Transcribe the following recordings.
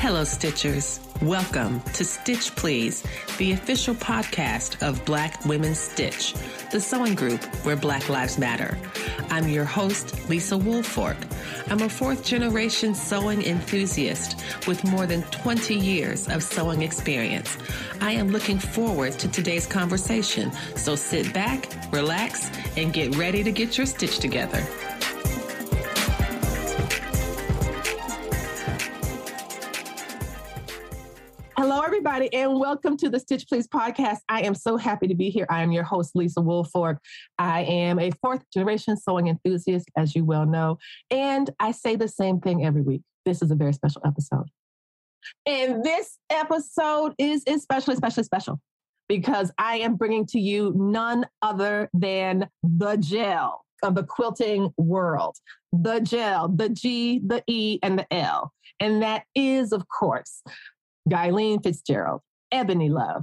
Hello, Stitchers. Welcome to Stitch Please, the official podcast of Black Women Stitch, the sewing group where Black Lives Matter. I'm your host, Lisa Woolfork. I'm a fourth-generation sewing enthusiast with more than 20 years of sewing experience. I am looking forward to today's conversation, so sit back, relax, and get ready to get your stitch together. Hello, everybody, and welcome to the Stitch Please podcast. I am so happy to be here. I am your host, Lisa Woolfork. I am a fourth-generation sewing enthusiast, as you well know, and I say the same thing every week. This is a very special episode. And this episode is especially special because I am bringing to you none other than the gel of the quilting world. The gel, the G, the E, and the L. And that is, of course, Gyleen Fitzgerald, Ebony Love,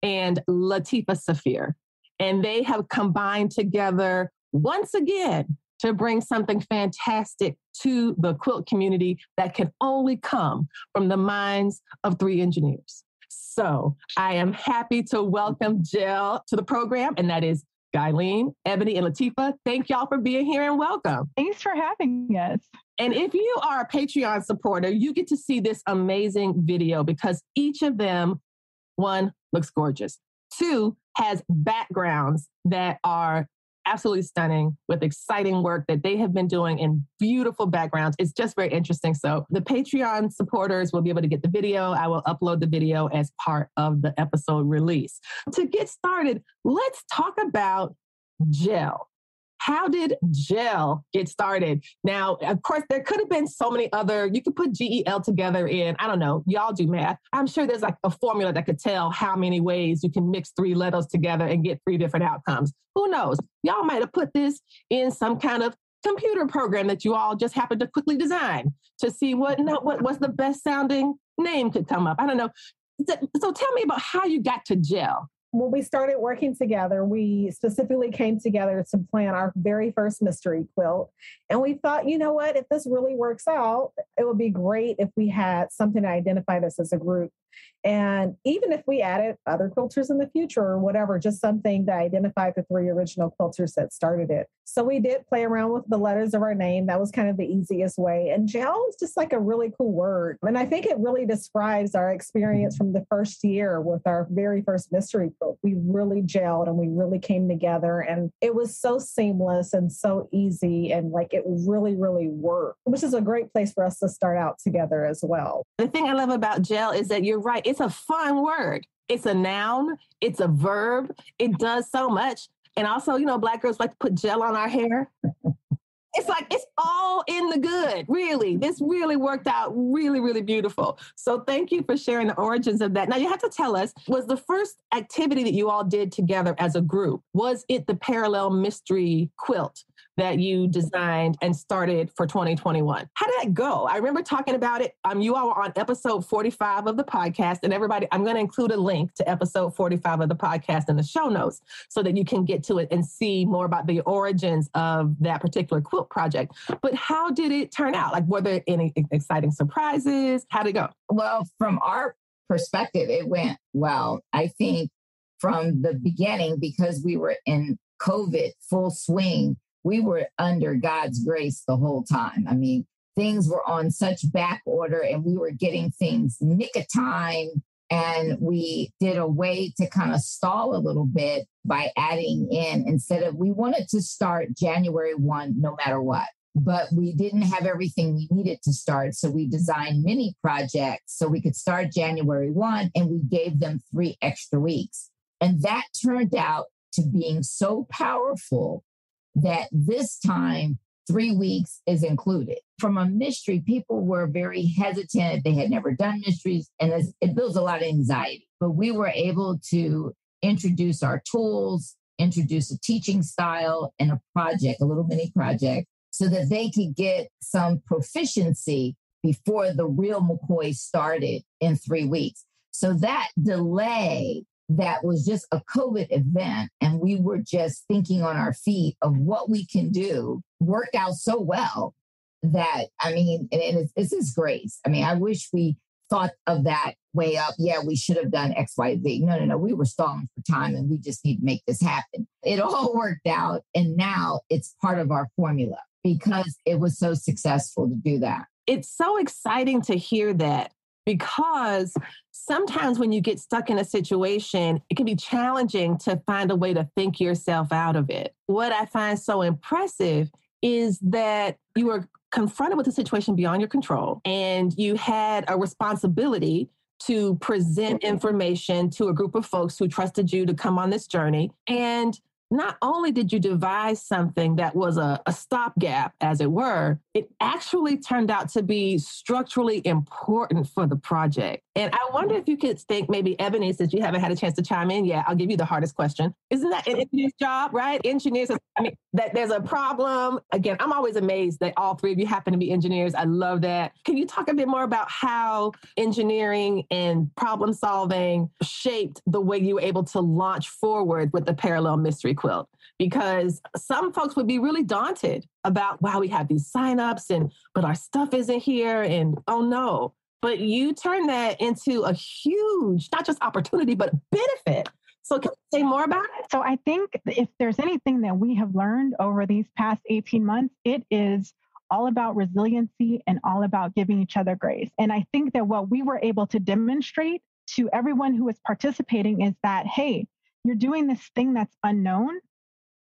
and Latifah Safir. And they have combined together once again to bring something fantastic to the quilt community that can only come from the minds of three engineers. So I am happy to welcome Gel to the program, and that is Gyleen, Ebony, and Latifah. Thank y'all for being here and welcome. Thanks for having us. And if you are a Patreon supporter, you get to see this amazing video because each of them, one, looks gorgeous. Two, has backgrounds that are absolutely stunning with exciting work that they have been doing in beautiful backgrounds. It's just very interesting. So the Patreon supporters will be able to get the video. I will upload the video as part of the episode release. To get started, let's talk about gel. How did gel get started? Now, of course, there could have been so many other, you could put GEL together in, I don't know, y'all do math. I'm sure there's like a formula that could tell how many ways you can mix three letters together and get three different outcomes. Who knows? Y'all might have put this in some kind of computer program that you all just happened to quickly design to see what was the best sounding name could come up. I don't know. So tell me about how you got to gel. When we started working together, we specifically came together to plan our very first mystery quilt. And we thought, you know what, if this really works out, it would be great if we had something that identified us as a group. And even if we added other quilters in the future or whatever, just something that identified the three original quilters that started it. So we did play around with the letters of our name. That was kind of the easiest way. And gel is just like a really cool word. And I think it really describes our experience from the first year with our very first mystery quilt. We really gelled and we really came together. And it was so seamless and so easy. And like it really, really worked, which is a great place for us to start out together as well. The thing I love about gel is that you're right. It's a fun word. It's a noun. It's a verb. It does so much. And also, you know, Black girls like to put gel on our hair. It's like, it's all in the good, really. This really worked out really, really beautiful. So thank you for sharing the origins of that. Now you have to tell us, was the first activity that you all did together as a group, was it the parallel mystery quilt that you designed and started for 2021? How did that go? I remember talking about it. You all were on episode 45 of the podcast, and everybody, I'm going to include a link to episode 45 of the podcast in the show notes so that you can get to it and see more about the origins of that particular quilt project. But how did it turn out? Like, were there any exciting surprises? How did it go? Well, from our perspective, it went well. I think from the beginning, because we were in COVID full swing, we were under God's grace the whole time. I mean, things were on such back order and we were getting things nick of time. And we did a way to kind of stall a little bit by adding in, we wanted to start January 1, no matter what, but we didn't have everything we needed to start. So we designed mini projects so we could start January 1, and we gave them 3 extra weeks. And that turned out to being so powerful that this time 3 weeks is included. From a mystery, people were very hesitant. They had never done mysteries, and it builds a lot of anxiety. But we were able to introduce our tools, introduce a teaching style and a project, a little mini project, so that they could get some proficiency before the real McCoy started in 3 weeks. So that delay that was just a COVID event, and we were just thinking on our feet of what we can do, worked out so well that, I mean, and it's His grace. I mean, I wish we thought of that way up. Yeah, we should have done X, Y, Z. No. We were stalling for time and we just need to make this happen. It all worked out. And now it's part of our formula because it was so successful to do that. It's so exciting to hear that because sometimes when you get stuck in a situation, it can be challenging to find a way to think yourself out of it. What I find so impressive is that you were confronted with a situation beyond your control and you had a responsibility to present information to a group of folks who trusted you to come on this journey. And not only did you devise something that was a stopgap, as it were, it actually turned out to be structurally important for the project. And I wonder if you could think, maybe Ebony, since you haven't had a chance to chime in yet, I'll give you the hardest question. Isn't that an engineer's job, right? Engineers, that there's a problem. Again, I'm always amazed that all three of you happen to be engineers. I love that. Can you talk a bit more about how engineering and problem solving shaped the way you were able to launch forward with the Parallel Mystery Quilt? Because some folks would be really daunted about, wow, we have these signups but our stuff isn't here and oh no. But you turn that into a huge, not just opportunity, but benefit. So can you say more about it? So I think if there's anything that we have learned over these past 18 months, it is all about resiliency and all about giving each other grace. And I think that what we were able to demonstrate to everyone who was participating is that, hey, you're doing this thing that's unknown.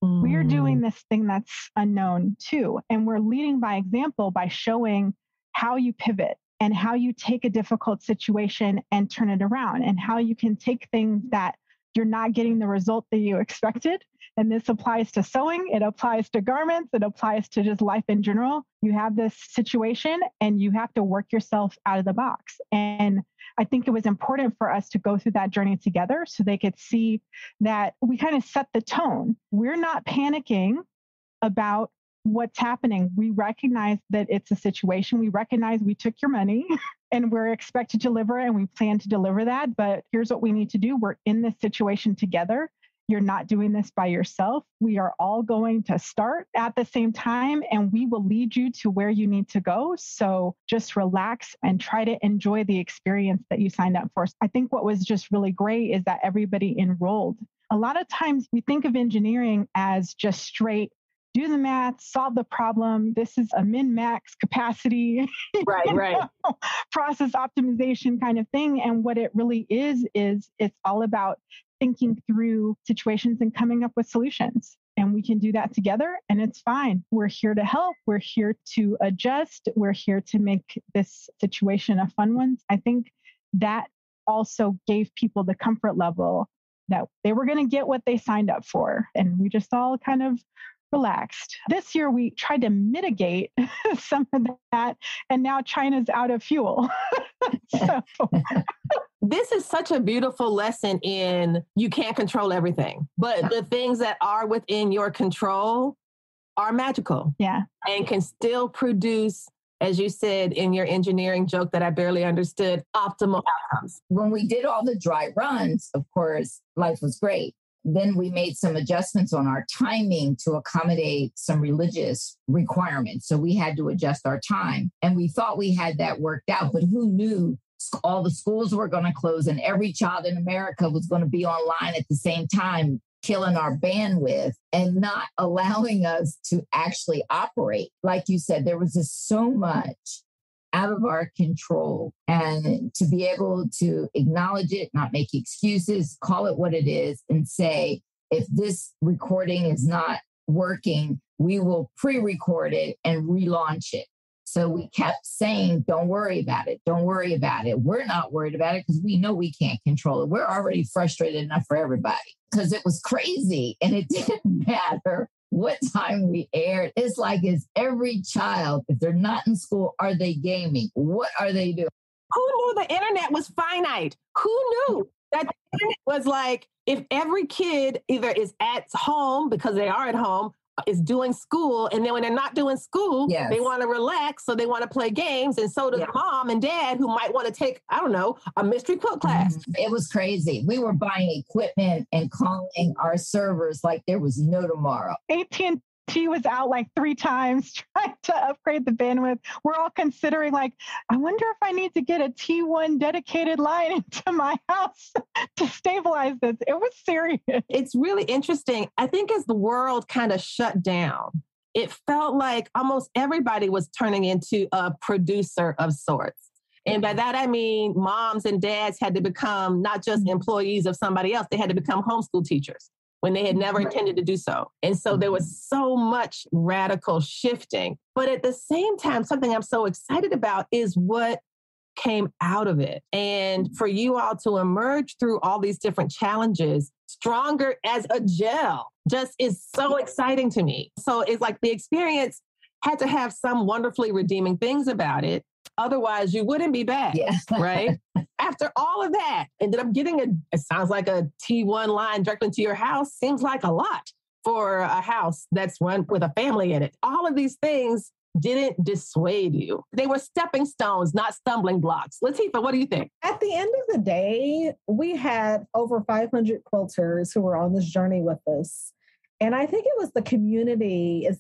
We're doing this thing that's unknown too. And we're leading by example by showing how you pivot and how you take a difficult situation and turn it around and how you can take things that you're not getting the result that you expected. And this applies to sewing. It applies to garments. It applies to just life in general. You have this situation and you have to work yourself out of the box. And I think it was important for us to go through that journey together so they could see that we kind of set the tone. We're not panicking about what's happening. We recognize that it's a situation. We recognize we took your money and we're expected to deliver and we plan to deliver that. But here's what we need to do. We're in this situation together. You're not doing this by yourself. We are all going to start at the same time and we will lead you to where you need to go. So just relax and try to enjoy the experience that you signed up for. I think what was just really great is that everybody enrolled. A lot of times we think of engineering as just straight do the math, solve the problem. This is a min-max capacity, right. Process optimization kind of thing. And what it really is it's all about thinking through situations and coming up with solutions. And we can do that together and it's fine. We're here to help. We're here to adjust. We're here to make this situation a fun one. I think that also gave people the comfort level that they were going to get what they signed up for. And we just all kind of relaxed. This year, we tried to mitigate some of that, and now China's out of fuel. So. This is such a beautiful lesson in you can't control everything, but the things that are within your control are magical. Yeah. And can still produce, as you said in your engineering joke that I barely understood, optimal outcomes. When we did all the dry runs, of course, life was great. Then we made some adjustments on our timing to accommodate some religious requirements. So we had to adjust our time. And we thought we had that worked out, but who knew all the schools were going to close and every child in America was going to be online at the same time, killing our bandwidth and not allowing us to actually operate. Like you said, there was just so much out of our control, and to be able to acknowledge it, not make excuses, call it what it is and say, if this recording is not working, we will pre-record it and relaunch it. So we kept saying, don't worry about it. Don't worry about it. We're not worried about it because we know we can't control it. We're already frustrated enough for everybody because it was crazy and it didn't matter what time we aired. It's like, is every child, if they're not in school, are they gaming? What are they doing? Who knew the internet was finite? Who knew that the internet was like, if every kid either is at home because they are at home, is doing school, and then when they're not doing school, they want to relax, so they want to play games, and so does mom and dad who might want to take, I don't know, a mystery quilt class. It was crazy. We were buying equipment and calling our servers like there was no tomorrow. AT&T T was out like 3 times trying to upgrade the bandwidth. We're all considering like, I wonder if I need to get a T1 dedicated line into my house to stabilize this. It was serious. It's really interesting. I think as the world kind of shut down, it felt like almost everybody was turning into a producer of sorts. And by that, I mean, moms and dads had to become not just employees of somebody else, they had to become homeschool teachers when they had never intended to do so. And so there was so much radical shifting. But at the same time, something I'm so excited about is what came out of it. And for you all to emerge through all these different challenges, stronger as a gel, just is so exciting to me. So it's like the experience had to have some wonderfully redeeming things about it. Otherwise, you wouldn't be back, right? After all of that, ended up getting it sounds like a T1 line directly to your house. Seems like a lot for a house that's run with a family in it. All of these things didn't dissuade you. They were stepping stones, not stumbling blocks. Latifah, what do you think? At the end of the day, we had over 500 quilters who were on this journey with us. And I think it was the community it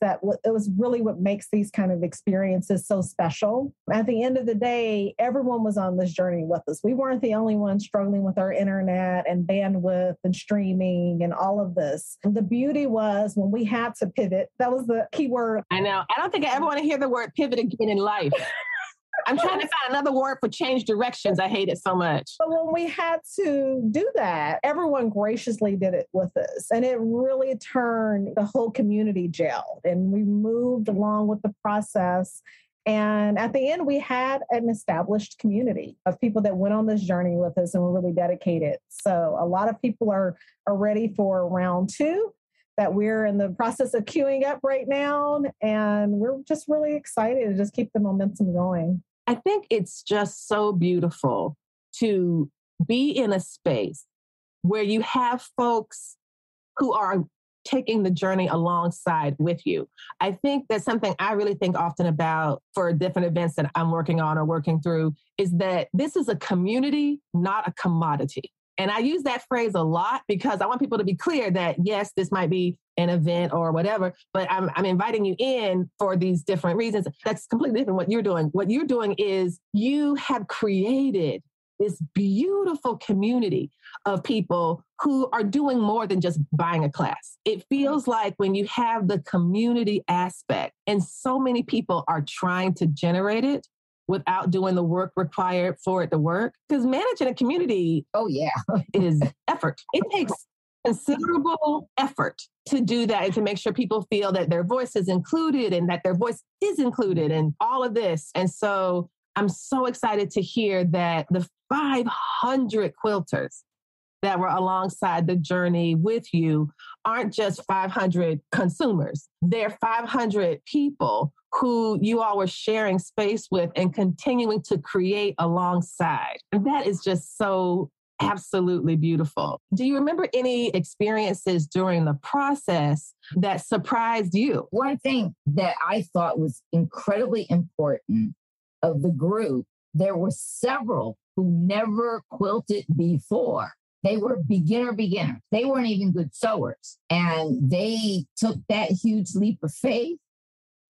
was really what makes these kind of experiences so special. At the end of the day, everyone was on this journey with us. We weren't the only ones struggling with our internet and bandwidth and streaming and all of this. And the beauty was when we had to pivot, that was the key word. I know. I don't think I ever want to hear the word pivot again in life. I'm trying to find another word for change directions. I hate it so much. But when we had to do that, everyone graciously did it with us. And it really turned the whole community gelled. And we moved along with the process. And at the end, we had an established community of people that went on this journey with us and were really dedicated. So a lot of people are ready for round 2. That we're in the process of queuing up right now. And we're just really excited to just keep the momentum going. I think it's just so beautiful to be in a space where you have folks who are taking the journey alongside with you. I think that's something I really think often about for different events that I'm working on or working through is that this is a community, not a commodity. And I use that phrase a lot because I want people to be clear that, yes, this might be an event or whatever, but I'm inviting you in for these different reasons. That's completely different what you're doing. What you're doing is you have created this beautiful community of people who are doing more than just buying a class. It feels like when you have the community aspect and so many people are trying to generate it, without doing the work required for it to work. Because managing a community is effort. It takes considerable effort to do that and to make sure people feel that their voice is included and that their voice is included in all of this. And so I'm so excited to hear that the 500 quilters that were alongside the journey with you aren't just 500 consumers. They're 500 people who you all were sharing space with and continuing to create alongside. And that is just so absolutely beautiful. Do you remember any experiences during the process that surprised you? One thing that I thought was incredibly important of the group, there were several who never quilted before. They were beginner. They weren't even good sewers. And they took that huge leap of faith.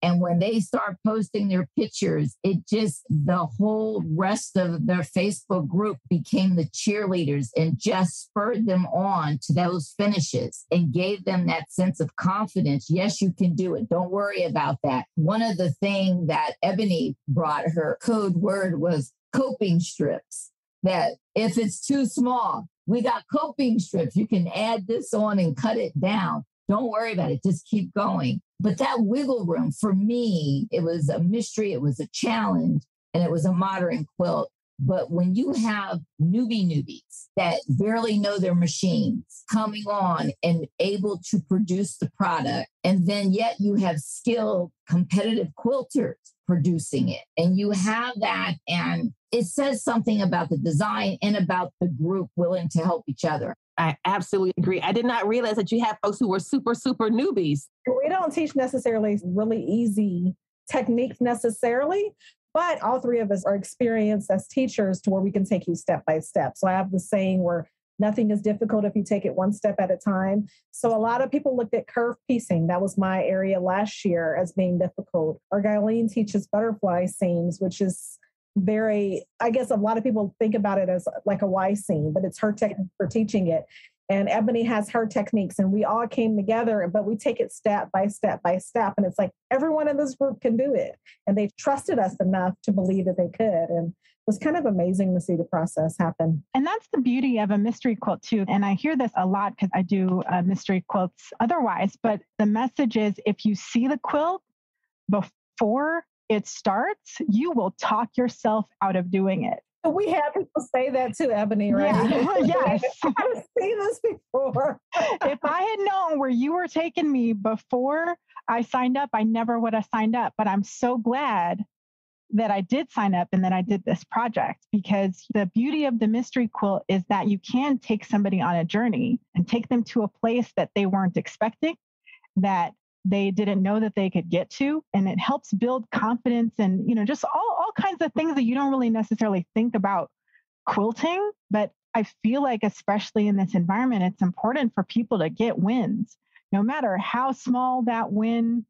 And when they start posting their pictures, the whole rest of their Facebook group became the cheerleaders and just spurred them on to those finishes and gave them that sense of confidence. Yes, you can do it. Don't worry about that. One of the things that Ebony brought, her code word was coping strips, that if it's too small, we got coping strips. You can add this on and cut it down. Don't worry about it. Just keep going. But that wiggle room, for me, it was a mystery, it was a challenge, and it was a modern quilt. But when you have newbies that barely know their machines coming on and able to produce the product, and then yet you have skilled, competitive quilters producing it, and you have that, and it says something about the design and about the group willing to help each other. I absolutely agree. I did not realize that you have folks who were super, super newbies. We don't teach necessarily really easy techniques necessarily, but all 3 of us are experienced as teachers to where we can take you step by step. So I have the saying where Nothing is difficult if you take it one step at a time. So a lot of people looked at curve piecing. That was my area last year as being difficult. Or Gyleen teaches butterfly seams, which is very, I guess a lot of people think about it as like a Y seam, but it's her technique for teaching it. And Ebony has her techniques, and we all came together, but we take it step by step by step. And it's like everyone in this group can do it. And they trusted us enough to believe that they could. And it was kind of amazing to see the process happen. And that's the beauty of a mystery quilt too. And I hear this a lot because I do mystery quilts otherwise. But the message is if you see the quilt before it starts, you will talk yourself out of doing it. We had people say that too, Ebony, right? Yeah. Yes. I've seen this before. If I had known where you were taking me before I signed up, I never would have signed up. But I'm so glad that I did sign up and that I did this project, because the beauty of the mystery quilt is that you can take somebody on a journey and take them to a place that they weren't expecting, that they didn't know that they could get to. And it helps build confidence and, just all kinds of things that you don't really necessarily think about quilting. But I feel like, especially in this environment, it's important for people to get wins, no matter how small that win,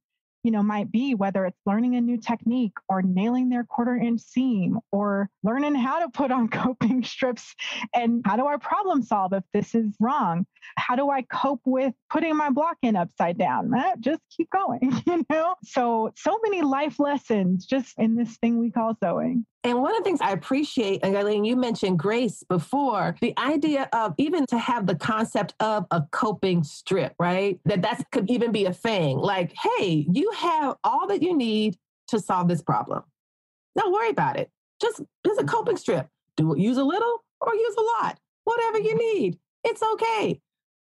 might be, whether it's learning a new technique or nailing their 1/4-inch seam or learning how to put on coping strips. And how do I problem solve if this is wrong? How do I cope with putting my block in upside down? Just keep going, So many life lessons just in this thing we call sewing. And one of the things I appreciate, and Gyleen, you mentioned grace before, the idea of even to have the concept of a coping strip, right? That could even be a thing. Like, hey, you have all that you need to solve this problem. Don't worry about it. Just a coping strip. Use a little or use a lot. Whatever you need. It's okay.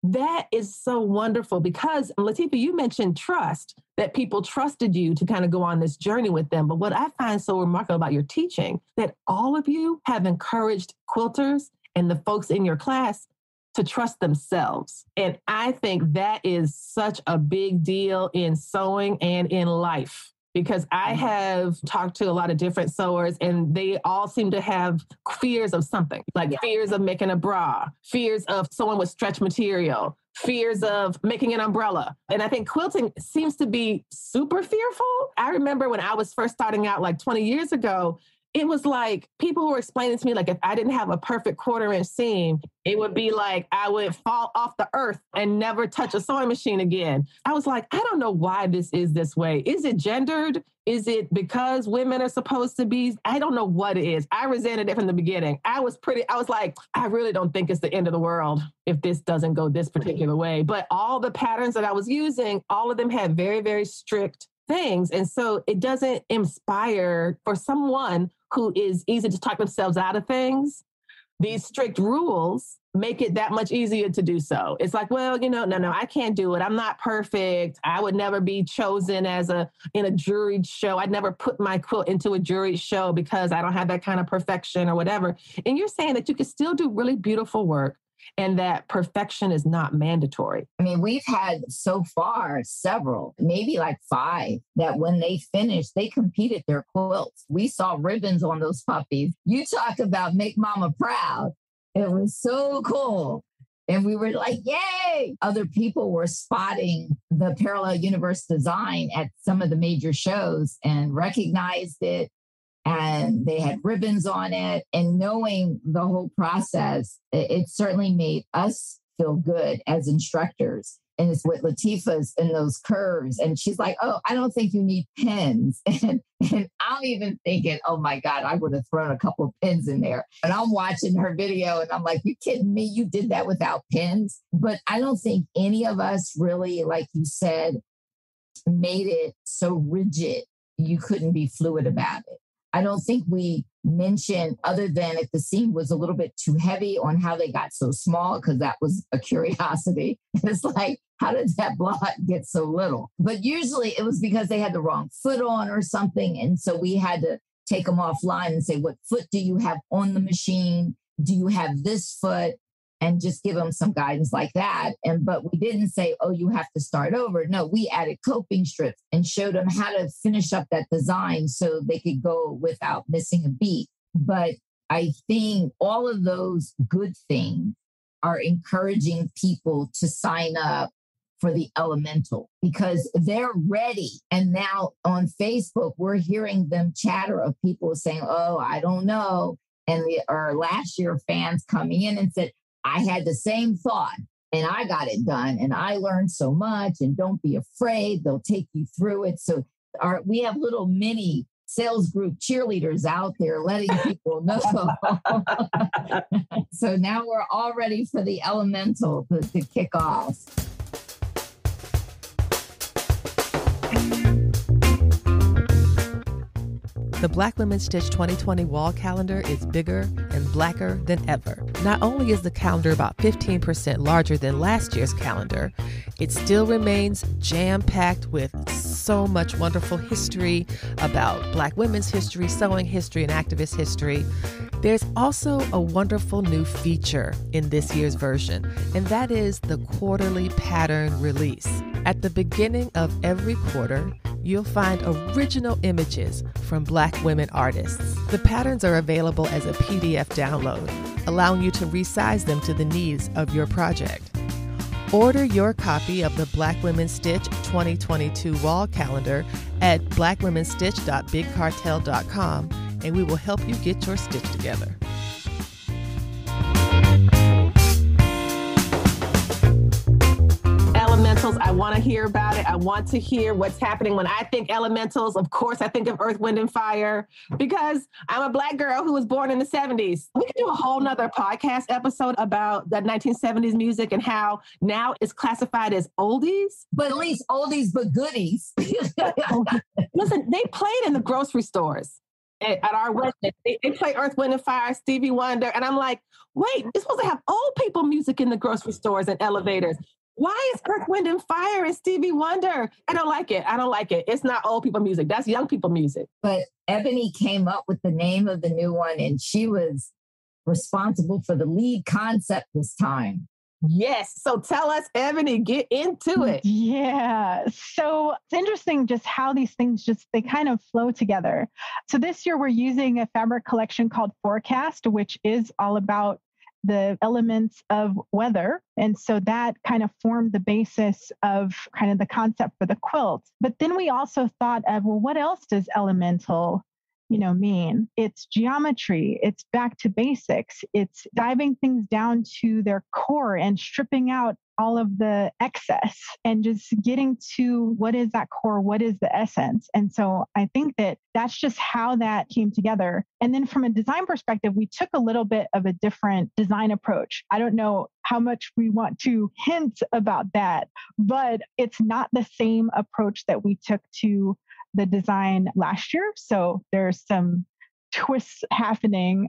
That is so wonderful because, Latifah, you mentioned trust, that people trusted you to kind of go on this journey with them. But what I find so remarkable about your teaching, that all of you have encouraged quilters and the folks in your class to trust themselves. And I think that is such a big deal in sewing and in life. Because I have talked to a lot of different sewers and they all seem to have fears of something, like fears of making a bra, fears of sewing with stretch material, fears of making an umbrella. And I think quilting seems to be super fearful. I remember when I was first starting out like 20 years ago, it was like people who were explaining to me, like if I didn't have a perfect 1/4-inch seam, it would be like I would fall off the earth and never touch a sewing machine again. I was like, I don't know why this is this way. Is it gendered? Is it because women are supposed to be? I don't know what it is. I resented it from the beginning. I was like, I really don't think it's the end of the world if this doesn't go this particular way. But all the patterns that I was using, all of them had very, very strict things. And so it doesn't inspire for someone who is easy to talk themselves out of things. These strict rules make it that much easier to do so. It's like, well, no, I can't do it. I'm not perfect. I would never be chosen in a juried show. I'd never put my quilt into a juried show because I don't have that kind of perfection or whatever. And you're saying that you can still do really beautiful work and that perfection is not mandatory. I mean, we've had so far several, maybe like 5, that when they finished, they competed their quilts. We saw ribbons on those puppies. You talk about make mama proud. It was so cool. And we were like, yay! Other people were spotting the parallel universe design at some of the major shows and recognized it. And they had ribbons on it. And knowing the whole process, it certainly made us feel good as instructors. And it's with Latifah's and those curves. And she's like, oh, I don't think you need pins. And I'm even thinking, oh my God, I would have thrown a couple of pins in there. And I'm watching her video and I'm like, you kidding me? You did that without pins? But I don't think any of us really, like you said, made it so rigid you couldn't be fluid about it. I don't think we mentioned, other than if the seam was a little bit too heavy, on how they got so small, because that was a curiosity. It's like, how did that block get so little? But usually it was because they had the wrong foot on or something. And so we had to take them offline and say, what foot do you have on the machine? Do you have this foot? And just give them some guidance like that. But we didn't say, oh, you have to start over. No, we added coping strips and showed them how to finish up that design so they could go without missing a beat. But I think all of those good things are encouraging people to sign up for the Elemental because they're ready. And now on Facebook, we're hearing them chatter of people saying, oh, I don't know. And our last year fans coming in and said, I had the same thought and I got it done and I learned so much, and don't be afraid. They'll take you through it. So we have little mini sales group cheerleaders out there letting people know. So now we're all ready for the Elemental to kick off. The Black Women Stitch 2020 wall calendar is bigger and blacker than ever. Not only is the calendar about 15% larger than last year's calendar, it still remains jam-packed with so much wonderful history about Black women's history, sewing history, and activist history. There's also a wonderful new feature in this year's version, and that is the quarterly pattern release. At the beginning of every quarter, you'll find original images from Black women artists. The patterns are available as a PDF download, allowing you to resize them to the needs of your project. Order your copy of the Black Women Stitch 2022 wall calendar at blackwomenstitch.bigcartel.com, and we will help you get your stitch together. Elementals, I want to hear about it. I want to hear what's happening. When I think elementals, of course, I think of Earth, Wind, and Fire because I'm a Black girl who was born in the 70s. We could do a whole nother podcast episode about the 1970s music and how now it's classified as oldies. But at least oldies but goodies. Listen, they played in the grocery stores at our wedding. They play Earth, Wind, and Fire, Stevie Wonder. And I'm like, wait, you're supposed to have old people music in the grocery stores and elevators. Why is Earth, Wind, and Fire and Stevie Wonder? I don't like it. It's not old people music. That's young people music. But Ebony came up with the name of the new one, and she was responsible for the lead concept this time. Yes. So tell us, Ebony, get into it. Yeah. So it's interesting just how these things they kind of flow together. So this year we're using a fabric collection called Forecast, which is all about the elements of weather. And so that kind of formed the basis of kind of the concept for the quilt. But then we also thought of, well, what else does elemental, mean? It's geometry. It's back to basics. It's diving things down to their core and stripping out all of the excess and just getting to what is that core? What is the essence? And so I think that that's just how that came together. And then from a design perspective, we took a little bit of a different design approach. I don't know how much we want to hint about that, but it's not the same approach that we took to the design last year. So there's some twists happening,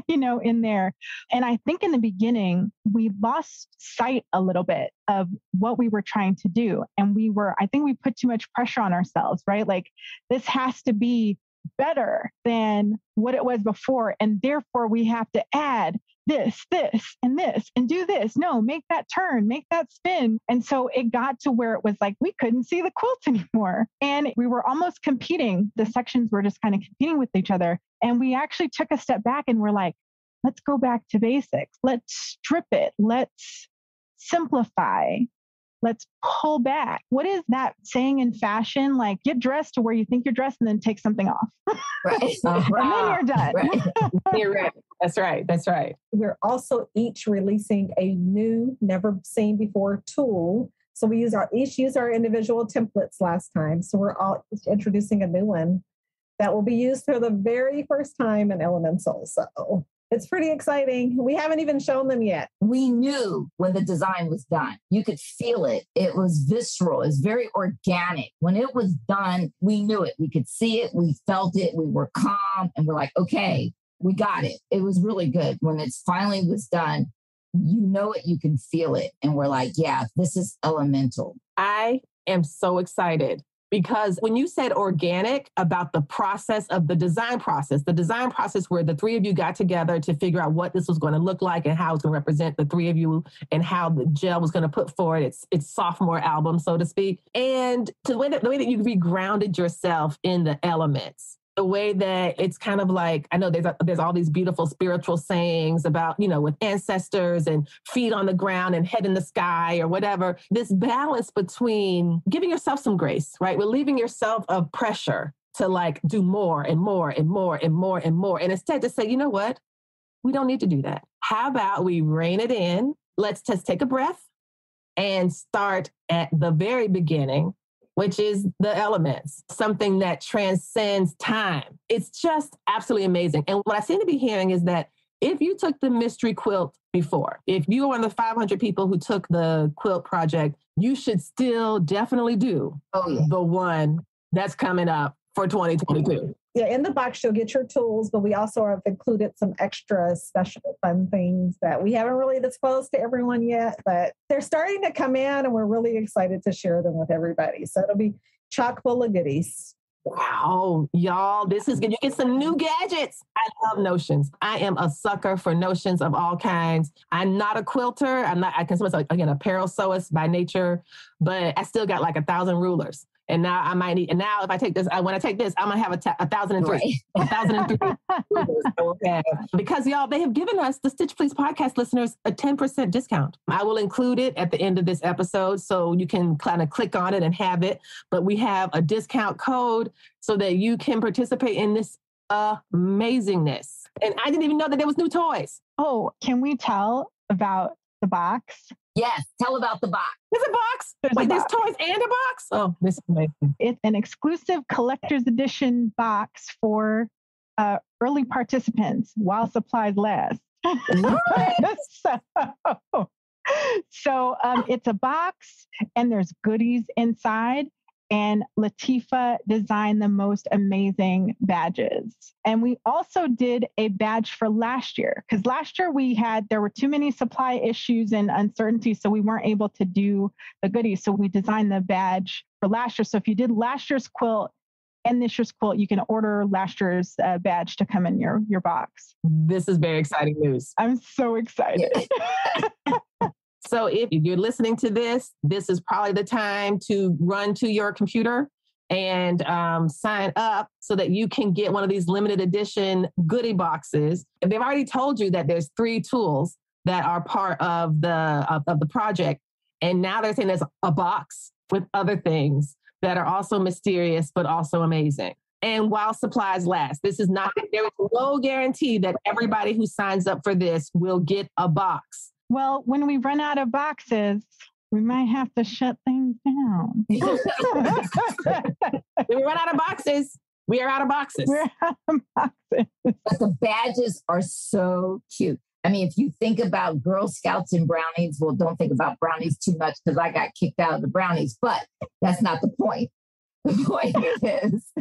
in there. And I think in the beginning, we lost sight a little bit of what we were trying to do. And I think we put too much pressure on ourselves, right? Like this has to be better than what it was before. And therefore we have to add this, and this, and do this. No, make that turn, make that spin. And so it got to where it was like, we couldn't see the quilt anymore. And we were almost competing. The sections were just kind of competing with each other. And we actually took a step back and we're like, let's go back to basics. Let's strip it. Let's simplify. Let's pull back. What is that saying in fashion? Like get dressed to where you think you're dressed and then take something off. Right. And then you're done. Right. You're right. That's right. That's right. We're also each releasing a new, never seen before tool. So we each use our individual templates last time. So we're all introducing a new one that will be used for the very first time in Elemental. So it's pretty exciting. We haven't even shown them yet. We knew when the design was done. You could feel it. It was visceral. It's very organic. When it was done, we knew it. We could see it. We felt it. We were calm and we're like, okay, we got it. It was really good. When it finally was done, you know it, you can feel it. And we're like, yeah, this is Elemental. I am so excited. Because when you said organic about the process of the design process where the three of you got together to figure out what this was going to look like and how it's going to represent the three of you and how the gel was going to put forward its sophomore album, so to speak. And the way that you regrounded yourself in the elements. the way that it's kind of like, I know there's all these beautiful spiritual sayings about, with ancestors and feet on the ground and head in the sky or whatever. This balance between giving yourself some grace, right? Relieving yourself of pressure to like do more and more and more and more and more. And instead to say, you know what? We don't need to do that. How about we rein it in? Let's just take a breath and start at the very beginning, which is the elements, something that transcends time. It's just absolutely amazing. And what I seem to be hearing is that if you took the mystery quilt before, if you were one of the 500 people who took the quilt project, you should still definitely do the one that's coming up for 2022. Yeah, in the box, you'll get your tools, but we also have included some extra special fun things that we haven't really disclosed to everyone yet, but they're starting to come in and we're really excited to share them with everybody. So it'll be chock full of goodies. Wow, y'all, this is good. You get some new gadgets. I love notions. I am a sucker for notions of all kinds. I'm not a quilter. I consider myself, again, apparel sewist by nature, but I still got like 1,000 rulers. And now I might need, and now if I take this, when I take this, I'm going to have 1,003. 1,003. Because y'all, they have given us, the Stitch Please podcast listeners, a 10% discount. I will include it at the end of this episode so you can kind of click on it and have it. But we have a discount code so that you can participate in this amazingness. And I didn't even know that there was new toys. Oh, can we tell about the box? Yes, tell about the box. There's a box? There's toys and a box? Oh, this is amazing. It's an exclusive collector's edition box for early participants while supplies last. So it's a box and there's goodies inside. And Latifah designed the most amazing badges. And we also did a badge for last year, because last year there were too many supply issues and uncertainty, so we weren't able to do the goodies. So we designed the badge for last year. So if you did last year's quilt and this year's quilt, you can order last year's badge to come in your box. This is very exciting news. I'm so excited. So if you're listening to this, this is probably the time to run to your computer and sign up so that you can get one of these limited edition goodie boxes. And they've already told you that there's 3 tools that are part of the project. And now they're saying there's a box with other things that are also mysterious, but also amazing. And while supplies last, there is no guarantee that everybody who signs up for this will get a box. Well, when we run out of boxes, we might have to shut things down. When we run out of boxes, we are out of boxes. We're out of boxes. But the badges are so cute. I mean, if you think about Girl Scouts and brownies, well, don't think about brownies too much because I got kicked out of the brownies, but that's not the point. The point is...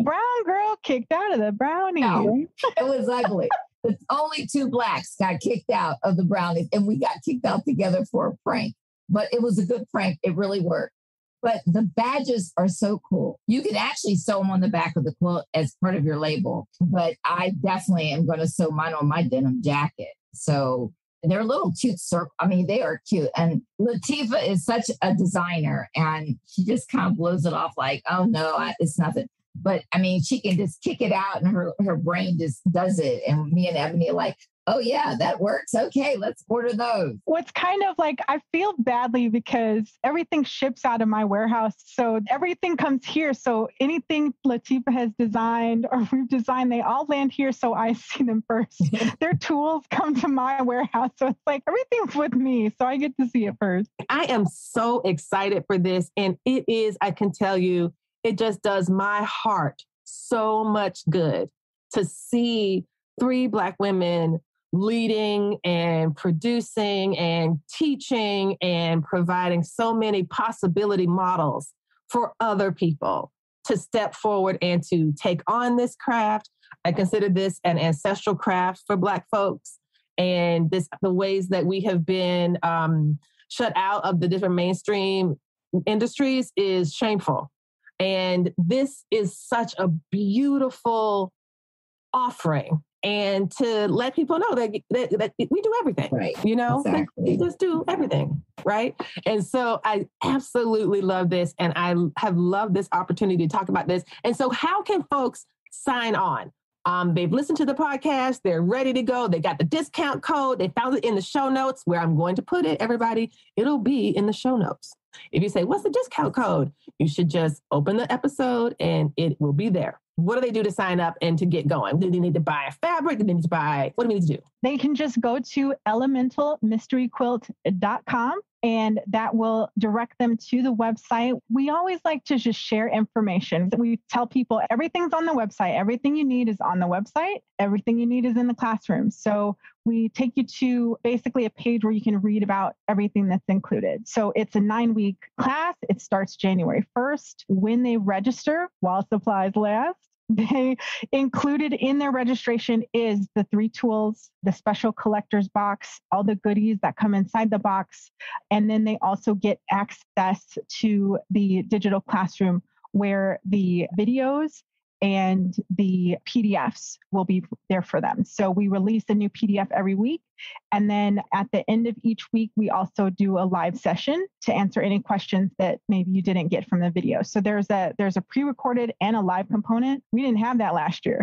Brown girl kicked out of the brownies. No, it was ugly. It's only 2 blacks got kicked out of the brownies and we got kicked out together for a prank. But it was a good prank. It really worked. But the badges are so cool. You can actually sew them on the back of the quilt as part of your label. But I definitely am going to sew mine on my denim jacket. So they're a little cute circle. I mean, they are cute. And Latifah is such a designer and she just kind of blows it off like, oh no, it's nothing. But I mean, she can just kick it out and her brain just does it. And me and Ebony are like, oh yeah, that works. Okay, let's order those. What's kind of like, I feel badly because everything ships out of my warehouse. So everything comes here. So anything Latifah has designed or we've designed, they all land here. So I see them first. Their tools come to my warehouse. So it's like everything's with me. So I get to see it first. I am so excited for this. And it is, I can tell you, it just does my heart so much good to see 3 Black women leading and producing and teaching and providing so many possibility models for other people to step forward and to take on this craft. I consider this an ancestral craft for Black folks. And the ways that we have been shut out of the different mainstream industries is shameful. And this is such a beautiful offering. And to let people know that we do everything, right? You know, exactly. We just do everything, right? And so I absolutely love this. And I have loved this opportunity to talk about this. And so how can folks sign on. They've listened to the podcast. They're ready to go. They got the discount code. They found it in the show notes where I'm going to put it. Everybody, it'll be in the show notes. If you say, what's the discount code? You should just open the episode and it will be there. What do they do to sign up and to get going? Do they need to buy a fabric? Do they need to buy, what do we need to do? They can just go to elementalmysteryquilt.com and that will direct them to the website. We always like to just share information. We tell people everything's on the website. Everything you need is on the website. Everything you need is in the classroom. So we take you to basically a page where you can read about everything that's included. So it's a 9-week class. It starts January 1st. When they register, while supplies last, they included in their registration is the 3 tools, the special collector's box, all the goodies that come inside the box. And then they also get access to the digital classroom where the videos and the PDFs will be there for them. So we release a new PDF every week. And then at the end of each week, we also do a live session to answer any questions that maybe you didn't get from the video. So there's a pre-recorded and a live component. We didn't have that last year.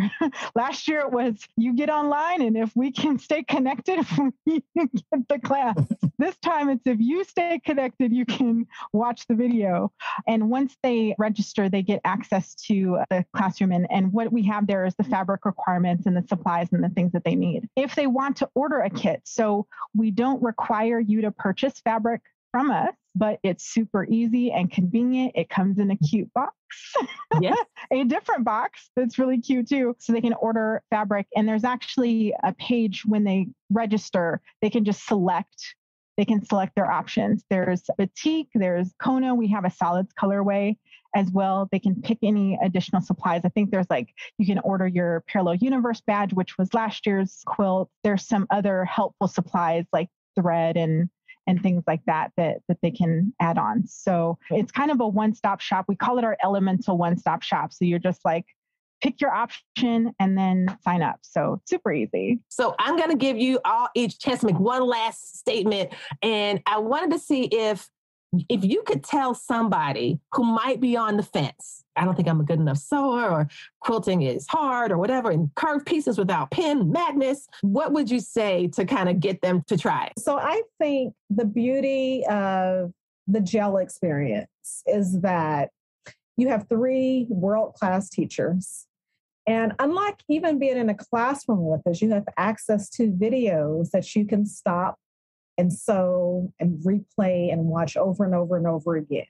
Last year it was you get online and if we can stay connected, we can get the class. This time it's if you stay connected, you can watch the video. And once they register, they get access to the classroom. And what we have there is the fabric requirements and the supplies and the things that they need. If they want to order a kit, so we don't require you to purchase fabric from us, but it's super easy and convenient. It comes in a cute box. Yes. A different box that's really cute too. So they can order fabric. And there's actually a page when they register, they can just select. They can select their options. There's batik, there's Kona. We have a solids colorway as well. They can pick any additional supplies. I think there's you can order your Parallel Universe badge, which was last year's quilt. There's some other helpful supplies like thread and things like that they can add on. So it's kind of a one-stop shop. We call it our elemental one-stop shop. So you're just pick your option and then sign up. So super easy. So I'm going to give you all each chance to make one last statement. And I wanted to see if you could tell somebody who might be on the fence, I don't think I'm a good enough sewer, or quilting is hard or whatever, and curved pieces without pin, madness, what would you say to kind of get them to try it? So I think the beauty of the gel experience is that you have 3 world-class teachers. And unlike even being in a classroom with us, you have access to videos that you can stop and sew and replay and watch over and over and over again.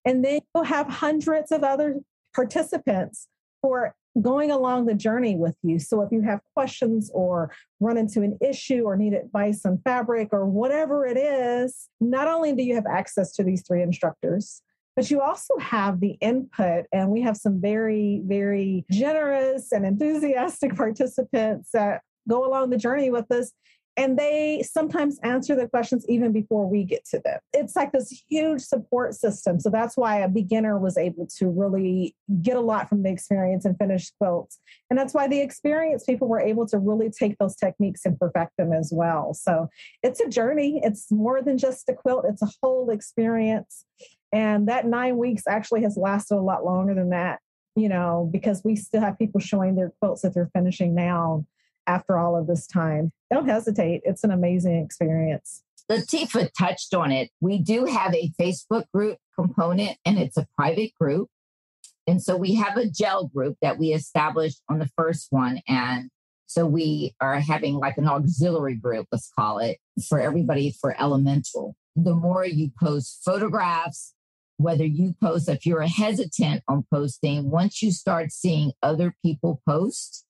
And then you'll have hundreds of other participants who are going along the journey with you. So if you have questions or run into an issue or need advice on fabric or whatever it is, not only do you have access to these 3 instructors, but you also have the input. And we have some very, very generous and enthusiastic participants that go along the journey with us. And they sometimes answer the questions even before we get to them. It's like this huge support system. So that's why a beginner was able to really get a lot from the experience and finish quilts. And that's why the experienced people were able to really take those techniques and perfect them as well. So it's a journey. It's more than just a quilt. It's a whole experience. And that 9 weeks actually has lasted a lot longer than that, because we still have people showing their quilts that they're finishing now after all of this time. Don't hesitate. It's an amazing experience. Latifah touched on it. We do have a Facebook group component, and it's a private group. And so we have a gel group that we established on the first one. And so we are having an auxiliary group, let's call it, for everybody for elemental. The more you post photographs, whether you post, if you're hesitant on posting, once you start seeing other people post,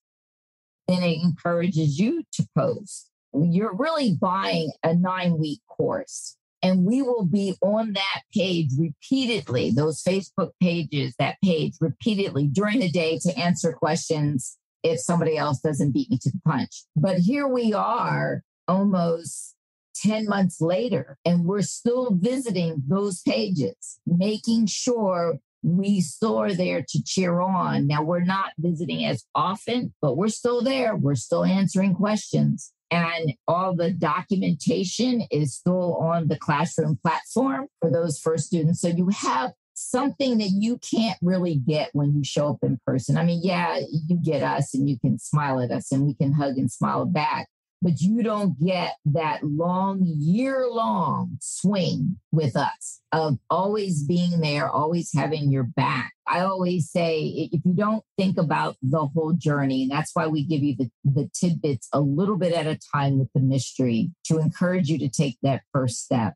then it encourages you to post. You're really buying a 9-week course, and we will be on that page repeatedly, those Facebook pages, that page repeatedly during the day to answer questions if somebody else doesn't beat me to the punch. But here we are almost 10 months later, and we're still visiting those pages, making sure we still are there to cheer on. Now, we're not visiting as often, but we're still there. We're still answering questions. And all the documentation is still on the classroom platform for those first students. So you have something that you can't really get when you show up in person. I mean, yeah, you get us and you can smile at us and we can hug and smile back, but you don't get that long, year-long swing with us of always being there, always having your back. I always say, if you don't think about the whole journey, and that's why we give you the tidbits a little bit at a time with the mystery to encourage you to take that first step.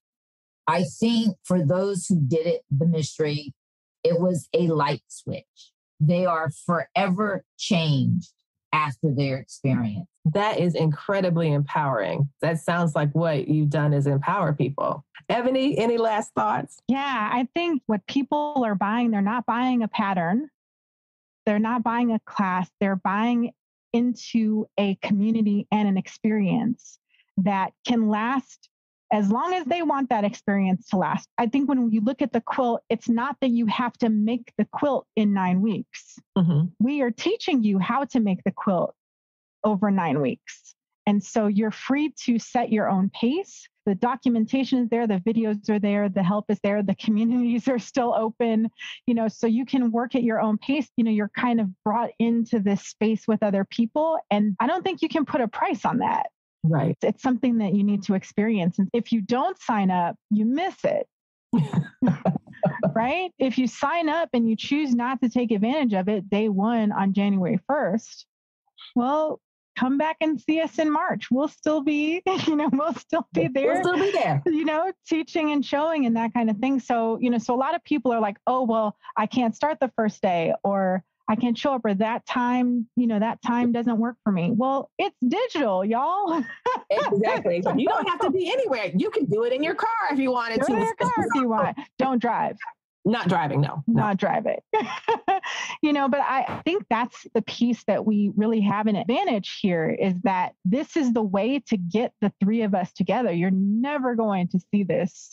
I think for those who did it, the mystery, it was a light switch. They are forever changed after their experience. That is incredibly empowering. That sounds like what you've done is empower people. Ebony, any last thoughts? Yeah, I think what people are buying, they're not buying a pattern. They're not buying a class. They're buying into a community and an experience that can last as long as they want that experience to last. I think when you look at the quilt, it's not that you have to make the quilt in 9 weeks. Mm-hmm. We are teaching you how to make the quilt over 9 weeks. And so you're free to set your own pace. The documentation is there, the videos are there, the help is there, the communities are still open, so you can work at your own pace. You're kind of brought into this space with other people. And I don't think you can put a price on that. Right. It's something that you need to experience. And if you don't sign up, you miss it. Right? If you sign up and you choose not to take advantage of it day one on January 1st, well, come back and see us in March. We'll still be, we'll still be there. We'll still be there. Teaching and showing and that kind of thing. So, so a lot of people are like, oh, well, I can't start the first day, or I can't show up, or that time doesn't work for me. Well, it's digital, y'all. Exactly. You don't have to be anywhere. You can do it in your car if you wanted to. In your car if you want. Don't drive. Not driving, no. Not driving. But I think that's the piece that we really have an advantage here, is that this is the way to get the three of us together. You're never going to see this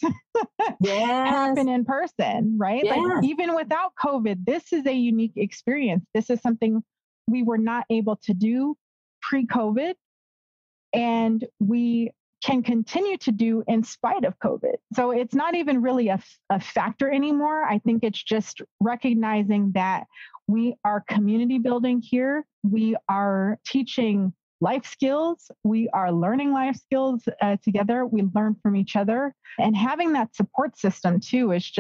happen in person, right? Yes. Like, even without COVID, this is a unique experience. This is something we were not able to do pre-COVID, and we can continue to do in spite of COVID. So it's not even really a factor anymore. I think it's just recognizing that we are community building here. We are teaching life skills. We are learning life skills together. We learn from each other. And having that support system too is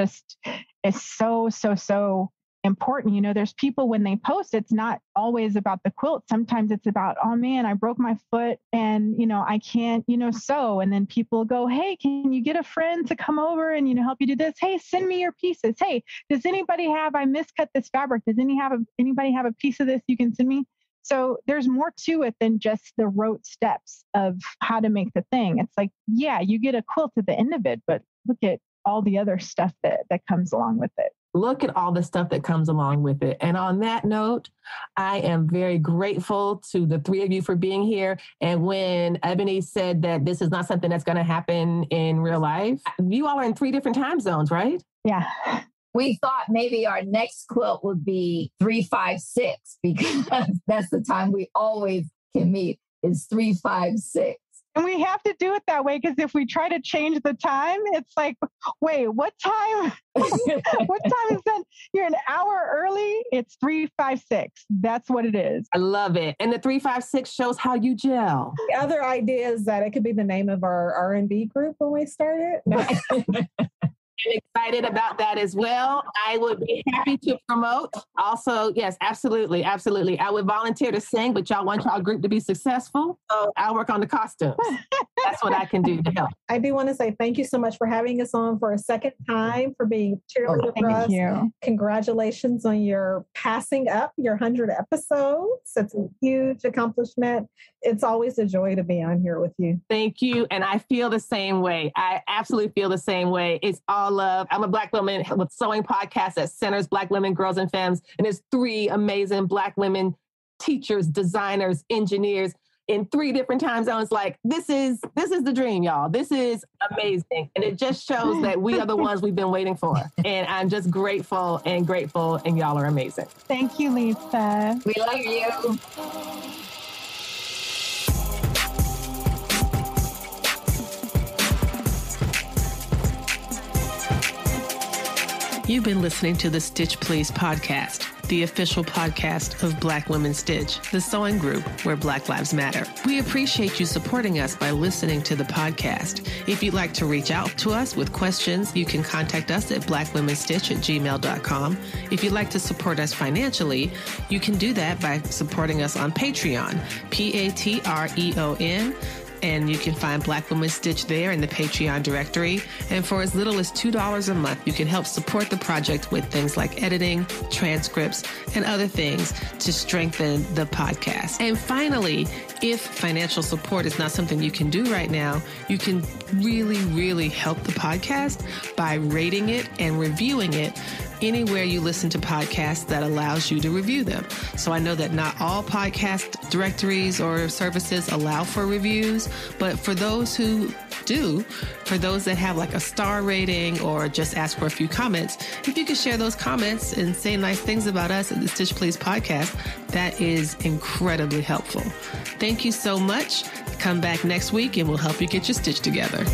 so important. There's people, when they post, it's not always about the quilt. Sometimes it's about, oh man, I broke my foot and, I can't, sew. And then people go, hey, can you get a friend to come over and, help you do this? Hey, send me your pieces. Hey, does anybody I miscut this fabric? Does anybody have a piece of this you can send me? So there's more to it than just the rote steps of how to make the thing. It's like, yeah, you get a quilt at the end of it, but look at all the other stuff that comes along with it. Look at all the stuff that comes along with it. And on that note, I am very grateful to the three of you for being here. And when Ebony said that this is not something that's going to happen in real life, you all are in 3 different time zones, right? Yeah. We thought maybe our next quilt would be 3-5-6, because that's the time we always can meet, is 3-5-6. And we have to do it that way, because if we try to change the time, it's like, wait, what time? What time is that? You're an hour early. It's 3-5-6. That's what it is. I love it. And the 3-5-6 shows how you gel. The other idea is that it could be the name of our R&B group when we start it. I'm excited about that as well. I would be happy to promote. Also, yes, absolutely. Absolutely. I would volunteer to sing, but y'all want y'all group to be successful. So I'll work on the costumes. That's what I can do to help. I do want to say thank you so much for having us on for a second time, for being cheerleader for us. You. Congratulations on your passing up your 100 episodes. It's a huge accomplishment. It's always a joy to be on here with you. Thank you. And I feel the same way. I absolutely feel the same way. It's all love. I'm a Black woman with sewing podcast that centers Black women, girls, and femmes. And there's 3 amazing Black women teachers, designers, engineers in 3 different time zones. Like, this is the dream, y'all. This is amazing. And it just shows that we are the ones we've been waiting for. And I'm just grateful, and y'all are amazing. Thank you, Lisa. We love you. You've been listening to the Stitch Please podcast, the official podcast of Black Women Stitch, the sewing group where Black Lives Matter. We appreciate you supporting us by listening to the podcast. If you'd like to reach out to us with questions, you can contact us at blackwomenstitch@gmail.com. If you'd like to support us financially, you can do that by supporting us on Patreon, Patreon. And you can find Black Women Stitch there in the Patreon directory. And for as little as $2 a month, you can help support the project with things like editing, transcripts, and other things to strengthen the podcast. And finally, if financial support is not something you can do right now, you can really, really help the podcast by rating it and reviewing it anywhere you listen to podcasts that allows you to review them. So I know that not all podcast directories or services allow for reviews, but for those who do, for those that have like a star rating or just ask for a few comments, if you could share those comments and say nice things about us at the Stitch Please podcast, that is incredibly helpful. Thank you so much. Come back next week and we'll help you get your stitch together.